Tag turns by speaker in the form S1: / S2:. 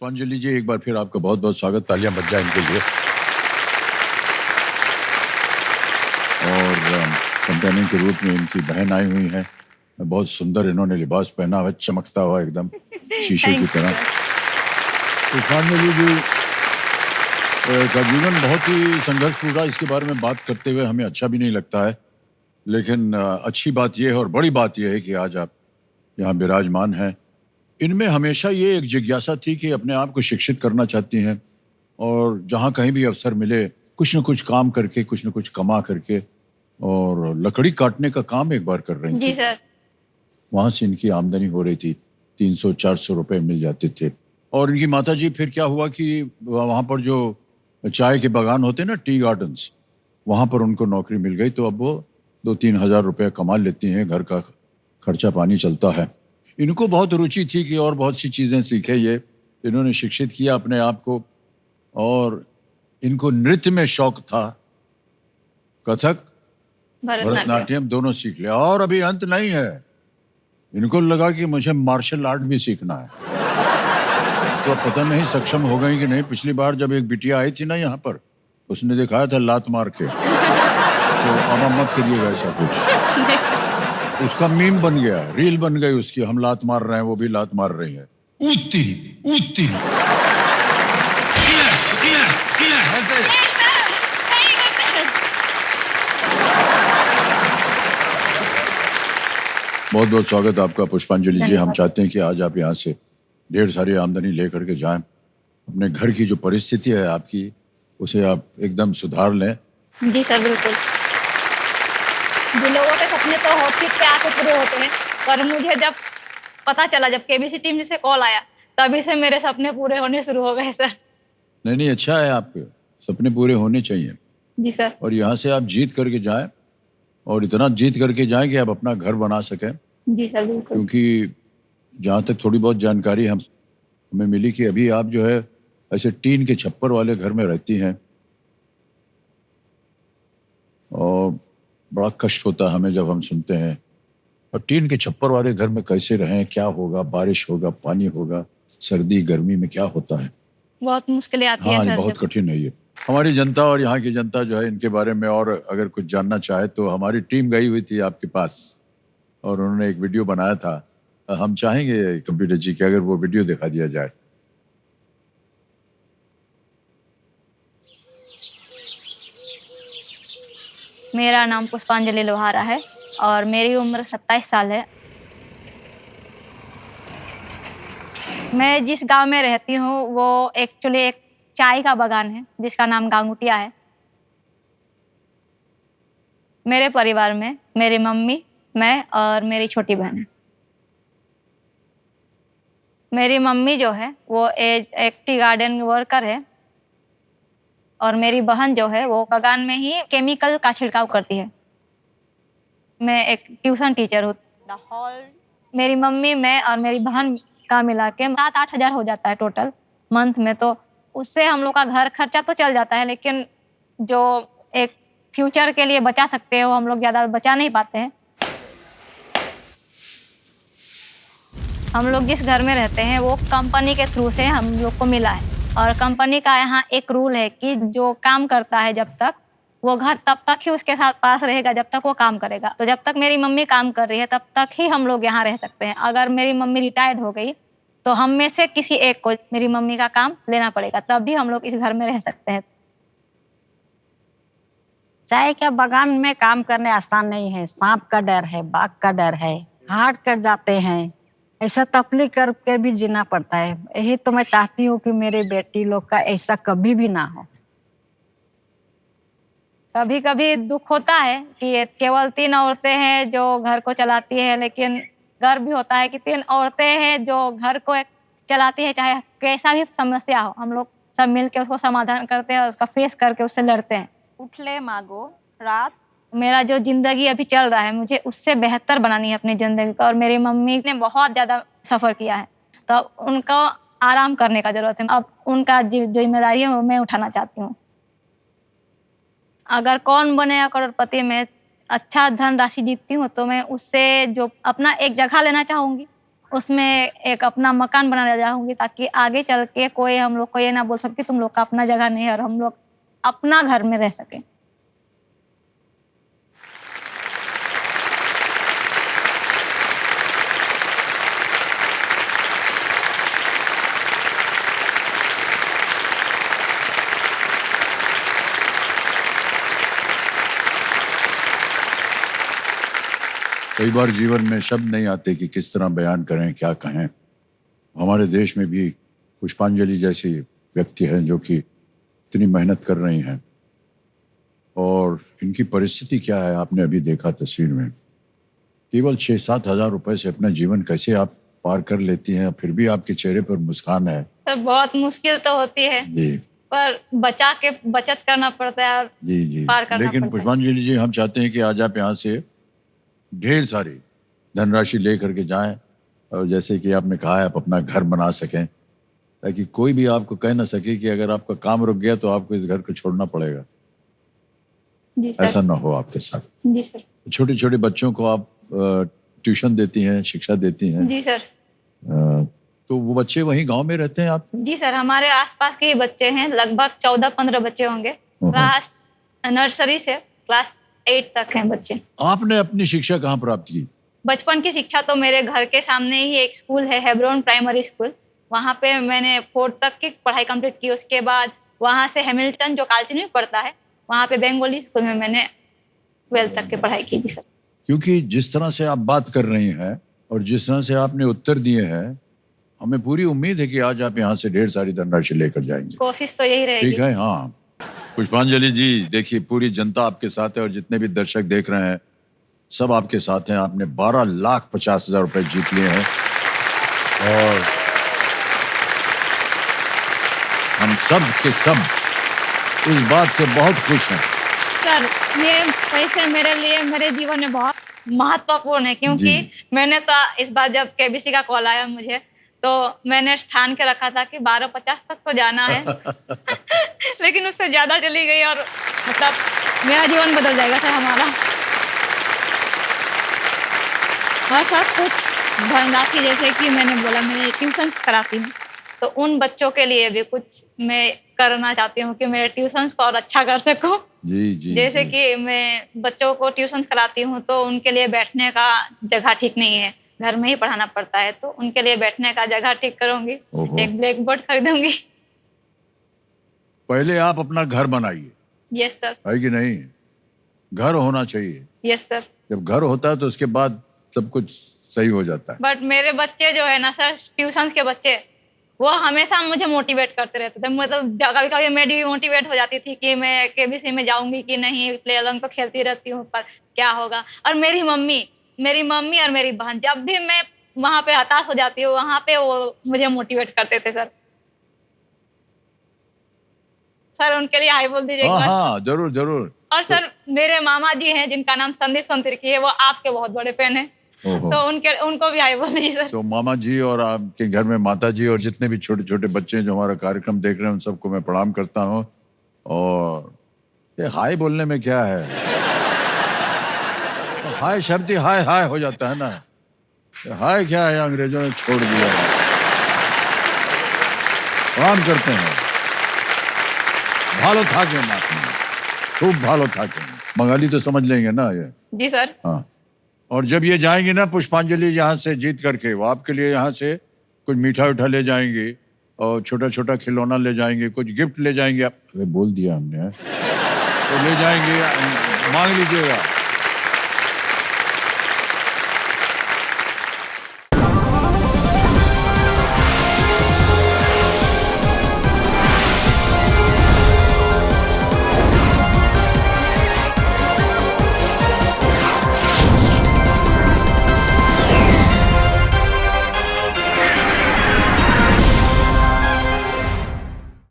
S1: पुष्पांजलि जी, एक बार फिर आपका बहुत बहुत स्वागत। तालियां बज जाए इनके लिए। और कंपेनियन के रूप में इनकी बहन आई हुई है। बहुत सुंदर इन्होंने लिबास पहना हुआ, चमकता हुआ एकदम शीशे की तरह। पुष्पांजलि जी का जीवन बहुत ही संघर्षपूर्ण, इसके बारे में बात करते हुए हमें अच्छा भी नहीं लगता है, लेकिन अच्छी बात यह है और बड़ी बात यह है कि आज आप यहाँ विराजमान हैं। इनमें हमेशा ये एक जिज्ञासा थी कि अपने आप को शिक्षित करना चाहती हैं और जहाँ कहीं भी अवसर मिले कुछ न कुछ काम करके, कुछ न कुछ कमा करके, और लकड़ी काटने का काम एक बार कर रही
S2: जी
S1: थी।
S2: सर।
S1: वहां से इनकी आमदनी हो रही थी, 300-400 रुपए मिल जाते थे। और इनकी माता जी, फिर क्या हुआ कि वहां पर जो चाय के बागान होते हैं ना, टी गार्डन्स, वहां पर उनको नौकरी मिल गई। तो अब वो 2-3 हजार रुपये कमा लेती हैं, घर का खर्चा पानी चलता है। इनको बहुत रुचि थी कि और बहुत सी चीजें सीखे। ये इन्होंने शिक्षित किया अपने आप को, और इनको नृत्य में शौक था। कथक, भरतनाट्यम दोनों सीख लिया। और अभी अंत नहीं है, इनको लगा कि मुझे मार्शल आर्ट भी सीखना है। तो पता नहीं सक्षम हो गई कि नहीं। पिछली बार जब एक बिटिया आई थी ना यहाँ पर, उसने दिखाया था लात मार के। तो अब मत करिएगा ऐसा कुछ। उसका मीम बन गया, रील बन गई उसकी। हम लात मार रहे हैं, वो भी लात मार रही है। ऊती ऊती ऐसे। बहुत बहुत स्वागत आपका पुष्पांजलि जी। हम चाहते हैं कि आज आप यहाँ से ढेर सारी आमदनी लेकर के जाएं। अपने घर की जो परिस्थिति है आपकी, उसे आप एकदम सुधार लें।
S2: जी सर, बिल्कुल। जो लोगों के सपने तो होते प्यार से पूरे होते हैं, पर मुझे जब पता चला, जब केबीसी टीम से कॉल आया, तभी से मेरे सपने पूरे होने शुरू हो गए सर।
S1: नहीं, अच्छा है, आपके सपने पूरे होने चाहिए।
S2: जी सर।
S1: और यहाँ से आप जीत करके जाएं, और इतना जीत करके जाएं कि आप अपना घर बना सकें।
S2: जी सर, बिल्कुल।
S1: क्योंकि जहाँ तक थोड़ी बहुत जानकारी हमें मिली कि अभी आप जो है ऐसे टीन के छप्पर वाले घर में रहती हैं, और बड़ा कष्ट होता है हमें जब हम सुनते हैं। और टीन के छप्पर वाले घर में कैसे रहें, क्या होगा, बारिश होगा, पानी होगा, सर्दी गर्मी में क्या होता है।
S2: बहुत मुश्किलें आती है
S1: हाँ,
S2: सर।
S1: बहुत कठिन है ये। हमारी जनता और यहाँ की जनता जो है, इनके बारे में और अगर कुछ जानना चाहे तो हमारी टीम गई हुई थी आपके पास, और उन्होंने एक वीडियो बनाया था। हम चाहेंगे कंप्यूटर जी कि अगर वो वीडियो दिखा दिया जाए।
S2: मेरा नाम पुष्पांजलि लोहारा है और मेरी उम्र 27 साल है। मैं जिस गांव में रहती हूँ वो एक्चुअली एक चाय का बागान है जिसका नाम गांगुटिया है। मेरे परिवार में मेरी मम्मी, मैं और मेरी छोटी बहन है। मेरी मम्मी जो है वो एक टी गार्डन वर्कर है, और मेरी बहन जो है वो बागान में ही केमिकल का छिड़काव करती है। मैं एक ट्यूशन टीचर हूँ। मेरी मम्मी, मैं और मेरी बहन का मिला के 7-8 हजार हो जाता है टोटल मंथ में। तो उससे हम लोग का घर खर्चा तो चल जाता है, लेकिन जो एक फ्यूचर के लिए बचा सकते हो हम लोग ज़्यादा बचा नहीं पाते हैं। हम लोग जिस घर में रहते हैं वो कंपनी के थ्रू से हम लोग को मिला है, और कंपनी का यहाँ एक रूल है कि जो काम करता है जब तक वो घर तब तक ही उसके साथ पास रहेगा जब तक वो काम करेगा। तो जब तक मेरी मम्मी काम कर रही है तब तक ही हम लोग यहाँ रह सकते हैं। अगर मेरी मम्मी रिटायर्ड हो गई तो हम में से किसी एक को मेरी मम्मी का काम लेना पड़ेगा, तब भी हम लोग इस घर में रह सकते हैं।
S3: चाय के बागान में काम करने आसान नहीं है। सांप का डर है, बाघ का डर है, हार्ट कट जाते हैं, ऐसा तकलीफ करके भी जीना पड़ता है। यही तो मैं चाहती हूँ कि मेरे बेटी लोग का ऐसा कभी भी ना हो।
S2: कभी कभी दुख होता है कि केवल 3 औरतें हैं जो घर को चलाती है, लेकिन गर्व भी होता है कि 3 औरतें हैं जो घर को चलाती है। चाहे कैसा भी समस्या हो, हम लोग सब मिलके उसको समाधान करते हैं और उसका फेस करके उससे लड़ते हैं। उठले मागो रात। मेरा जो जिंदगी अभी चल रहा है, मुझे उससे बेहतर बनानी है अपनी जिंदगी को। और मेरी मम्मी ने बहुत ज्यादा सफर किया है, तो उनको आराम करने का जरूरत है। अब उनका जिम्मेदारी है वो मैं उठाना चाहती हूँ। अगर कौन बनेगा करोड़पति में अच्छा धन राशि जीतती हूँ तो मैं उससे जो अपना एक जगह लेना चाहूंगी, उसमें एक अपना मकान बनाने जाऊंगी, ताकि आगे चल के कोई हम लोग को ये ना बोल सके तुम लोग का अपना जगह नहीं है, और हम लोग अपना घर में रह सके।
S1: कई बार जीवन में शब्द नहीं आते कि किस तरह बयान करें, क्या कहें। हमारे देश में भी पुष्पांजलि जैसी व्यक्ति हैं जो कि इतनी मेहनत कर रही हैं, और इनकी परिस्थिति क्या है आपने अभी देखा तस्वीर में। केवल 6-7 हजार रुपए से अपना जीवन कैसे आप पार कर लेती हैं, फिर भी आपके चेहरे पर मुस्कान है।
S2: सर बहुत मुश्किल तो होती है
S1: जी
S2: पर बचा के बचत करना पड़ता है और
S1: जी जी।
S2: पार करना
S1: लेकिन
S2: पड़ता है।
S1: पुष्पांजलि जी, हम चाहते हैं कि आज आप यहाँ से ढेर सारी धनराशि ले करके जाएं, और जैसे कि आपने कहा है आप अपना घर बना सकें, ताकि कोई भी आपको कह ना सके कि अगर आपका काम रुक गया तो आपको इस घर को छोड़ना पड़ेगा।
S2: जी सर।
S1: ऐसा ना हो आपके साथ।
S2: जी सर।
S1: छोटे छोटे बच्चों को आप ट्यूशन देती हैं, शिक्षा देती हैं।
S2: जी सर।
S1: तो वो बच्चे वहीं गांव में रहते हैं आपके?
S2: जी सर, हमारे आसपास के ही बच्चे हैं, लगभग 14-15 बच्चे होंगे। क्लास नर्सरी से क्लास 8 तक हैं बच्चे।
S1: आपने अपनी शिक्षा कहाँ प्राप्त की?
S2: बचपन की शिक्षा तो मेरे घर के सामने ही एक स्कूल है, हेब्रोन प्राइमरी स्कूल, वहाँ पे मैंने 4th तक की पढ़ाई कंप्लीट की। उसके बाद वहाँ से हैमिल्टन जो कालचिनी में पड़ता है, वहाँ पे बंगाली स्कूल में मैंने 12th तक की पढ़ाई की। जी सर।
S1: क्योंकि जिस तरह से आप बात कर रही हैं और जिस तरह से आपने उत्तर दिए हैं, हमें पूरी उम्मीद है कि आज आप यहाँ से ढेर सारी धनराशि लेकर जाएंगे।
S2: कोशिश तो यही रहेगी।
S1: ठीक है। हाँ पुष्पांजलि जी, देखिए पूरी जनता आपके साथ है और जितने भी दर्शक देख रहे हैं सब आपके साथ हैं। आपने 12,50,000 रुपए जीत लिए हैं और हम सब के सब इस बात से बहुत खुश हैं।
S2: सर ये पैसे मेरे लिए मेरे जीवन में बहुत महत्वपूर्ण है, क्योंकि मैंने तो इस बार जब केबीसी का कॉल आया मुझे, तो मैंने ठान के रखा था कि 12:50 तक तो जाना है लेकिन उससे ज्यादा चली गई और मतलब मेरा जीवन बदल जाएगा सर हमारा। और सर कुछ धनराशि, जैसे कि मैंने बोला मैंने ट्यूशन कराती हूँ, तो उन बच्चों के लिए भी कुछ मैं करना चाहती हूँ कि मेरे ट्यूशंस को और अच्छा कर सकूँ।
S1: जी जी।
S2: जैसे कि मैं बच्चों को ट्यूशन कराती हूँ तो उनके लिए बैठने का जगह ठीक नहीं है, घर में ही पढ़ाना पड़ता है, तो उनके लिए बैठने का जगह ठीक करूंगी, एक ब्लैक बोर्ड खरीदूंगी।
S1: पहले आप अपना घर बनाइए।
S2: Yes sir.
S1: है कि नहीं? घर होना चाहिए।
S2: Yes sir.
S1: जब घर होता है तो उसके बाद सब कुछ सही हो जाता है।
S2: बट मेरे बच्चे जो है ना सर, ट्यूशन के बच्चे, वो हमेशा मुझे मोटिवेट करते रहते थे। मतलब कभी कभी मैं भी मोटिवेट हो जाती थी कि मैं केबीसी में जाऊंगी कि नहीं, प्ले अलॉन्ग तो खेलती रहती हूँ पर क्या होगा। और मेरी मम्मी और मेरी बहन, जब भी मैं वहां पे हताश हो जाती हूँ, वहां पे वो मुझे मोटिवेट करते थे सर। सर उनके लिए हाई बोल दीजिए।
S1: हाँ जरूर जरूर।
S2: और सर मेरे मामा जी हैं जिनका नाम संदीप संतरकी है, वो आपके बहुत बड़े फैन हैं, तो उनको भी हाई बोल दीजिए सर।
S1: तो मामा जी और आपके घर में माता जी और जितने भी छोटे छोटे बच्चे हैं जो हमारा कार्यक्रम देख रहे हैं, उन सबको मैं प्रणाम करता हूँ। और ये हाय बोलने में क्या है, हाय शब्द ही हाय हाय हो जाता है ना। हाय क्या है, अंग्रेजों ने छोड़ दिया है। प्रणाम करते हैं। भालो था के खूब भालो था के बंगाली तो समझ लेंगे ना ये।
S2: जी सर।
S1: हाँ। और जब ये जाएंगे ना पुष्पांजलि यहाँ से जीत करके, वो आपके लिए यहाँ से कुछ मीठा उठा ले जाएंगे और छोटा छोटा खिलौना ले जाएंगे, कुछ गिफ्ट ले जाएंगे। बोल दिया हमने, तो ले जाएंगे, मांग लीजिएगा।